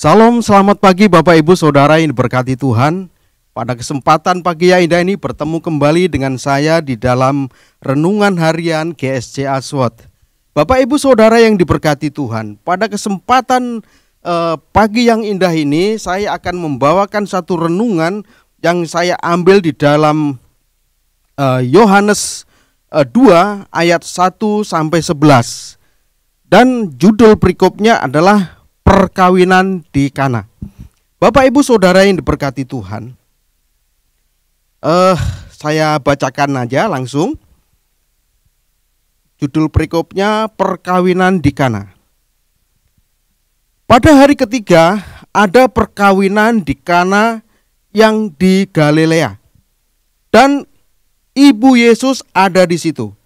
Salam, selamat pagi Bapak Ibu Saudara yang diberkati Tuhan. Pada kesempatan pagi yang indah ini bertemu kembali dengan saya di dalam Renungan Harian GSC Aswad. Bapak Ibu Saudara yang diberkati Tuhan, pada kesempatan pagi yang indah ini saya akan membawakan satu renungan yang saya ambil di dalam Yohanes 2 ayat 1 sampai 11. Dan judul perikopnya adalah perkawinan di Kana. Bapak Ibu Saudara yang diberkati Tuhan, saya bacakan aja langsung. Judul perikopnya perkawinan di Kana. Pada hari ketiga ada perkawinan di Kana yang di Galilea, dan ibu Yesus ada di situ.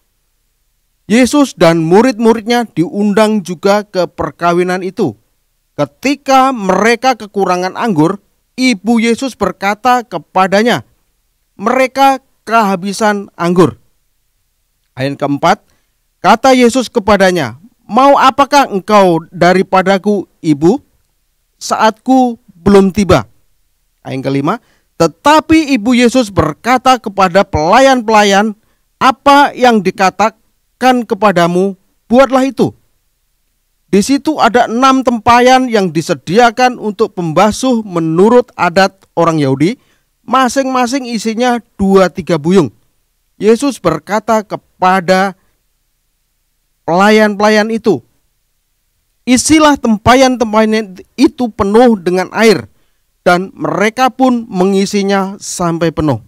Yesus dan murid-muridnya diundang juga ke perkawinan itu. Ketika mereka kekurangan anggur, ibu Yesus berkata kepadanya, mereka kehabisan anggur. Ayat keempat, kata Yesus kepadanya, mau apakah engkau daripadaku, ibu? Saatku belum tiba. Ayat kelima, tetapi ibu Yesus berkata kepada pelayan-pelayan, apa yang dikatakan kepadamu, buatlah itu. Di situ ada 6 tempayan yang disediakan untuk pembasuh menurut adat orang Yahudi, masing-masing isinya 2-3 buyung. Yesus berkata kepada pelayan-pelayan itu, isilah tempayan-tempayan itu penuh dengan air, dan mereka pun mengisinya sampai penuh.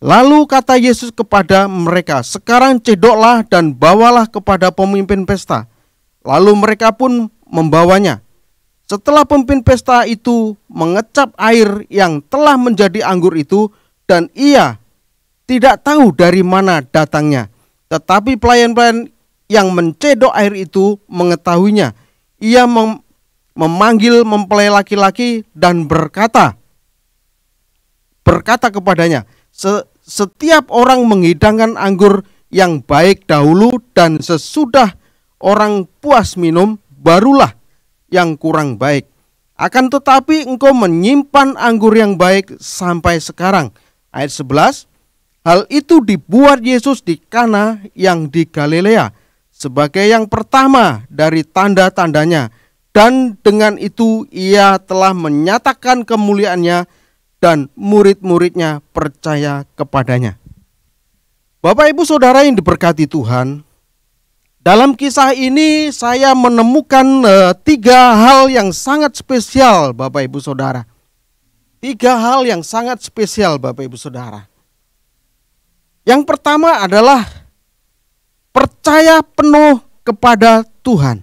Lalu kata Yesus kepada mereka, sekarang cedoklah dan bawalah kepada pemimpin pesta. Lalu mereka pun membawanya. Setelah pemimpin pesta itu mengecap air yang telah menjadi anggur itu, dan ia tidak tahu dari mana datangnya. Tetapi pelayan-pelayan yang mencedok air itu mengetahuinya. Ia memanggil mempelai laki-laki dan berkata kepadanya, setiap orang menghidangkan anggur yang baik dahulu, dan sesudah orang puas minum, barulah yang kurang baik. Akan tetapi engkau menyimpan anggur yang baik sampai sekarang. Ayat 11, hal itu dibuat Yesus di Kana yang di Galilea sebagai yang pertama dari tanda-tandanya, dan dengan itu ia telah menyatakan kemuliaannya, dan murid-muridnya percaya kepadanya. Bapak Ibu Saudara yang diberkati Tuhan, dalam kisah ini saya menemukan 3 hal yang sangat spesial Bapak Ibu Saudara. 3 hal yang sangat spesial Bapak Ibu Saudara. Yang pertama adalah percaya penuh kepada Tuhan.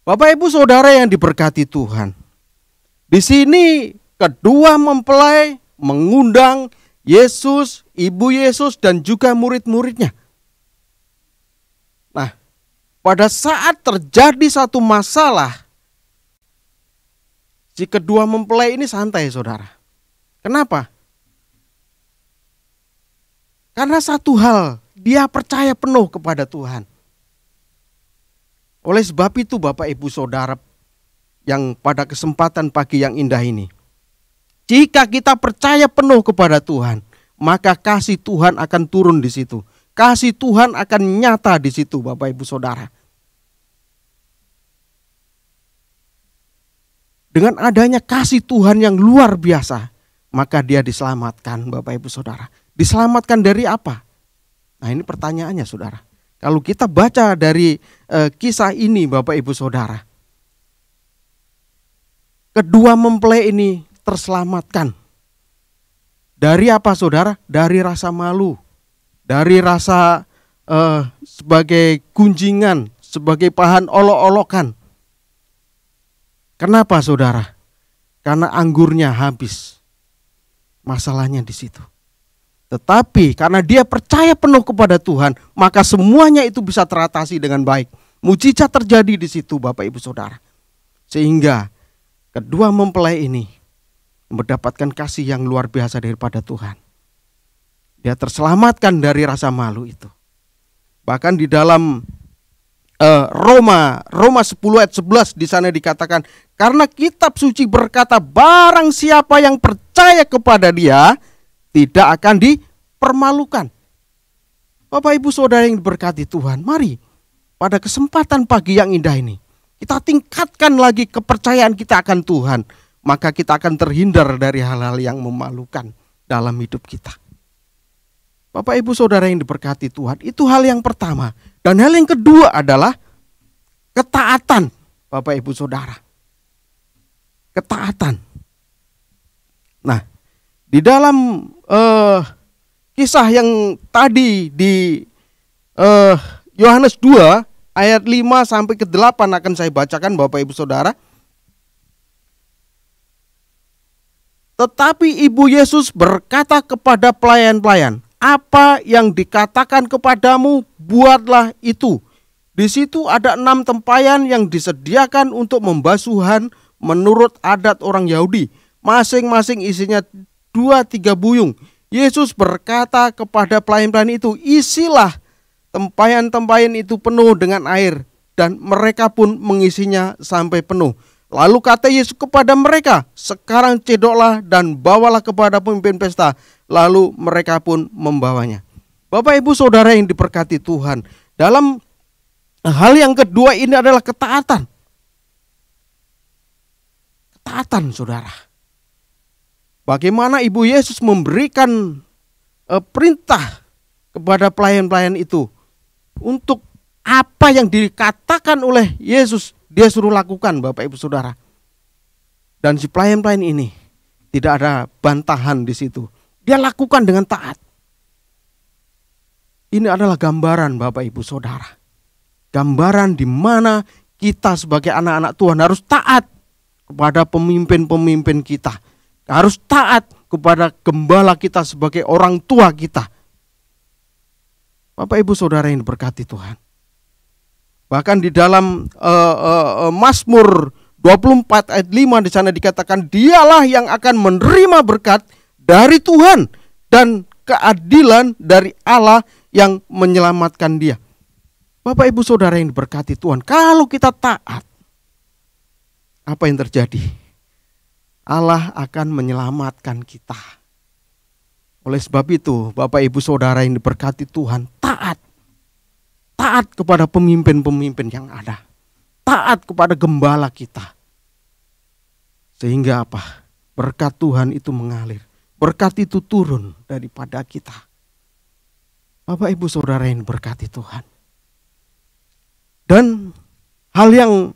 Bapak Ibu Saudara yang diberkati Tuhan, di sini kedua mempelai mengundang Yesus, ibu Yesus, dan juga murid-muridnya. Nah, pada saat terjadi satu masalah, si kedua mempelai ini santai, saudara. Kenapa? Karena satu hal, dia percaya penuh kepada Tuhan. Oleh sebab itu Bapak Ibu Saudara yang pada kesempatan pagi yang indah ini, jika kita percaya penuh kepada Tuhan, maka kasih Tuhan akan turun di situ. Kasih Tuhan akan nyata di situ Bapak Ibu Saudara. Dengan adanya kasih Tuhan yang luar biasa, maka dia diselamatkan Bapak Ibu Saudara. Diselamatkan dari apa? Nah, ini pertanyaannya saudara. Kalau kita baca dari kisah ini Bapak Ibu Saudara, kedua mempelai ini terselamatkan. Dari apa saudara? Dari rasa malu. Dari rasa sebagai gunjingan, sebagai bahan olok-olokan. Kenapa saudara? Karena anggurnya habis. Masalahnya di situ. Tetapi karena dia percaya penuh kepada Tuhan, maka semuanya itu bisa teratasi dengan baik. Mujizat terjadi di situ Bapak Ibu Saudara. Sehingga kedua mempelai ini mendapatkan kasih yang luar biasa daripada Tuhan. Dia terselamatkan dari rasa malu itu. Bahkan di dalam Roma 10 ayat 11 di sana dikatakan, karena kitab suci berkata barang siapa yang percaya kepada Dia tidak akan dipermalukan. Bapak Ibu Saudara yang diberkati Tuhan, mari pada kesempatan pagi yang indah ini kita tingkatkan lagi kepercayaan kita akan Tuhan, maka kita akan terhindar dari hal-hal yang memalukan dalam hidup kita. Bapak Ibu Saudara yang diberkati Tuhan, itu hal yang pertama. Dan hal yang kedua adalah ketaatan, Bapak Ibu Saudara. Ketaatan. Nah, di dalam kisah yang tadi di Yohanes 2 ayat 5 sampai ke 8 akan saya bacakan Bapak Ibu Saudara. Tetapi Ibu Yesus berkata kepada pelayan-pelayan, apa yang dikatakan kepadamu, buatlah itu. Di situ ada 6 tempayan yang disediakan untuk membasuhan menurut adat orang Yahudi. Masing-masing isinya 2-3 buyung. Yesus berkata kepada pelayan-pelayan itu, isilah tempayan-tempayan itu penuh dengan air. Dan mereka pun mengisinya sampai penuh. Lalu kata Yesus kepada mereka, sekarang cedoklah dan bawalah kepada pemimpin pesta. Lalu mereka pun membawanya. Bapak Ibu Saudara yang diberkati Tuhan, dalam hal yang kedua ini adalah ketaatan. Ketaatan Saudara. Bagaimana Ibu Yesus memberikan perintah kepada pelayan-pelayan itu untuk apa yang dikatakan oleh Yesus dia suruh lakukan, Bapak Ibu Saudara. Dan si pelayan-pelayan ini tidak ada bantahan di situ. Dia lakukan dengan taat. Ini adalah gambaran Bapak Ibu Saudara. Gambaran di mana kita sebagai anak-anak Tuhan harus taat kepada pemimpin-pemimpin kita. Harus taat kepada gembala kita sebagai orang tua kita. Bapak Ibu Saudara yang diberkati Tuhan. Bahkan di dalam Mazmur 24 ayat 5 di sana dikatakan, dialah yang akan menerima berkat dari Tuhan dan keadilan dari Allah yang menyelamatkan dia. Bapak Ibu Saudara yang diberkati Tuhan, kalau kita taat, apa yang terjadi? Allah akan menyelamatkan kita. Oleh sebab itu, Bapak Ibu Saudara yang diberkati Tuhan, taat. Taat kepada pemimpin-pemimpin yang ada. Taat kepada gembala kita. Sehingga apa? Berkat Tuhan itu mengalir. Berkat itu turun daripada kita. Bapak Ibu Saudara yang diberkati Tuhan. Dan hal yang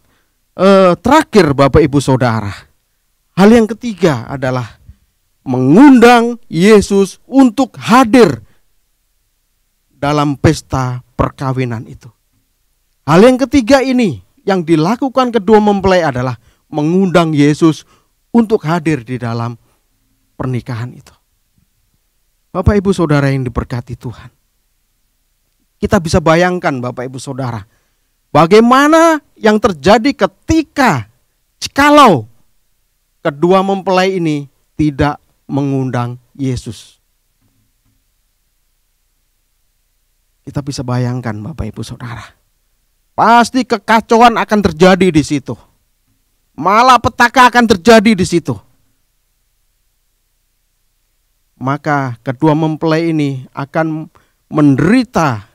terakhir Bapak Ibu Saudara. Hal yang ketiga adalah mengundang Yesus untuk hadir dalam pesta perkawinan itu. Hal yang ketiga ini yang dilakukan kedua mempelai adalah mengundang Yesus untuk hadir di dalam pernikahan itu. Bapak Ibu Saudara yang diberkati Tuhan. Kita bisa bayangkan Bapak Ibu Saudara, bagaimana yang terjadi jikalau kedua mempelai ini tidak mengundang Yesus. Kita bisa bayangkan Bapak Ibu Saudara. Pasti kekacauan akan terjadi di situ. Malapetaka akan terjadi di situ. Maka kedua mempelai ini akan menderita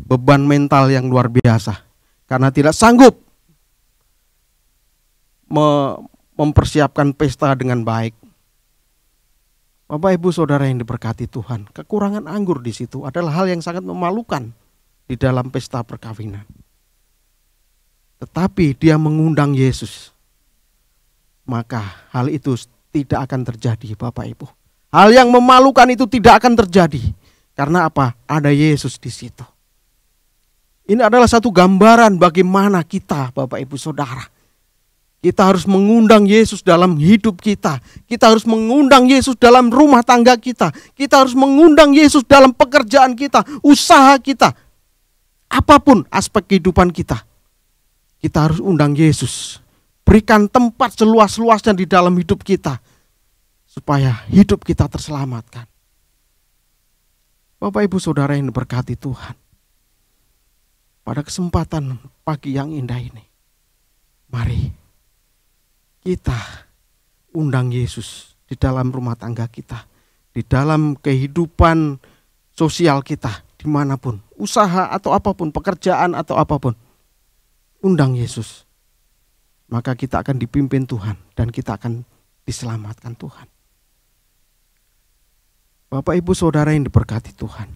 beban mental yang luar biasa. Karena tidak sanggup mempersiapkan pesta dengan baik. Bapak Ibu Saudara yang diberkati Tuhan, kekurangan anggur di situ adalah hal yang sangat memalukan di dalam pesta perkawinan. Tetapi dia mengundang Yesus, maka hal itu tidak akan terjadi Bapak Ibu. Hal yang memalukan itu tidak akan terjadi. Karena apa? Ada Yesus di situ. Ini adalah satu gambaran bagaimana kita Bapak Ibu Saudara. Kita harus mengundang Yesus dalam hidup kita. Kita harus mengundang Yesus dalam rumah tangga kita. Kita harus mengundang Yesus dalam pekerjaan kita, usaha kita. Apapun aspek kehidupan kita. Kita harus undang Yesus. Berikan tempat seluas-luasnya di dalam hidup kita. Supaya hidup kita terselamatkan. Bapak Ibu Saudara yang diberkati Tuhan. pada kesempatan pagi yang indah ini, mari kita undang Yesus di dalam rumah tangga kita, di dalam kehidupan sosial kita, dimanapun, usaha atau apapun, pekerjaan atau apapun. Undang Yesus. Maka kita akan dipimpin Tuhan dan kita akan diselamatkan Tuhan. Bapak Ibu Saudara yang diberkati Tuhan,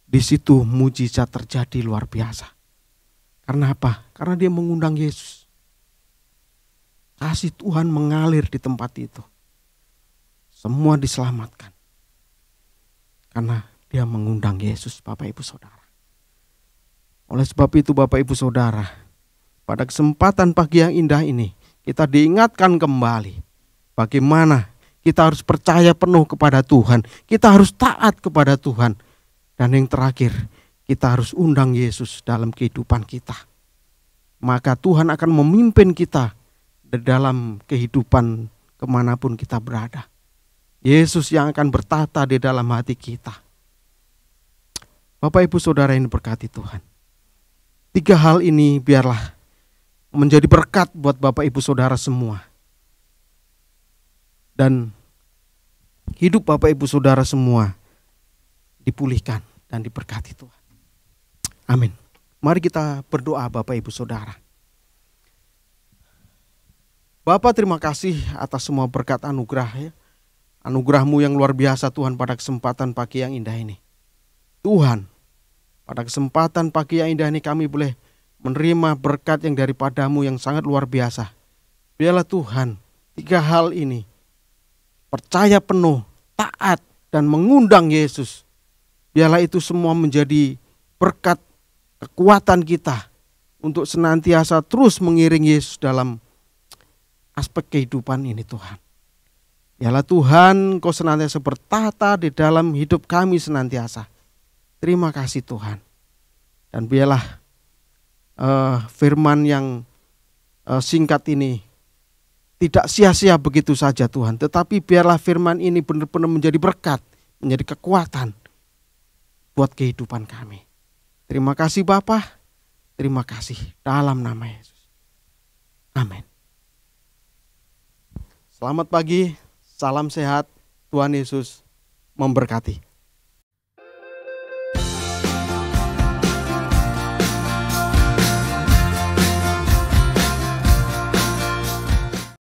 di situ mujizat terjadi luar biasa. Karena apa? Karena dia mengundang Yesus. Kasih Tuhan mengalir di tempat itu. Semua diselamatkan. Karena dia mengundang Yesus, Bapak Ibu Saudara. Oleh sebab itu Bapak Ibu Saudara, pada kesempatan pagi yang indah ini, kita diingatkan kembali bagaimana kita harus percaya penuh kepada Tuhan. Kita harus taat kepada Tuhan. Dan yang terakhir, kita harus undang Yesus dalam kehidupan kita. Maka Tuhan akan memimpin kita di dalam kehidupan kemanapun kita berada. Yesus yang akan bertata di dalam hati kita. Bapak Ibu Saudara yang diberkati Tuhan, 3 hal ini biarlah menjadi berkat buat Bapak Ibu Saudara semua. Dan hidup Bapak Ibu Saudara semua dipulihkan dan diberkati Tuhan. Amin. Mari kita berdoa Bapak Ibu Saudara. Bapak, terima kasih atas semua berkat anugerah ya. Anugerah-Mu yang luar biasa Tuhan pada kesempatan pagi yang indah ini. Tuhan, pada kesempatan pagi yang indah ini kami boleh menerima berkat yang daripada-Mu yang sangat luar biasa. Biarlah Tuhan, 3 hal ini, percaya penuh, taat, dan mengundang Yesus. Biarlah itu semua menjadi berkat kekuatan kita untuk senantiasa terus mengiring Yesus dalam aspek kehidupan ini Tuhan. Biarlah Tuhan Kau senantiasa bertata di dalam hidup kami senantiasa. Terima kasih Tuhan. Dan biarlah firman yang singkat ini tidak sia-sia begitu saja Tuhan. Tetapi biarlah firman ini benar-benar menjadi berkat, menjadi kekuatan buat kehidupan kami. Terima kasih Bapa. Terima kasih dalam nama Yesus. Amin. Selamat pagi, salam sehat, Tuhan Yesus memberkati.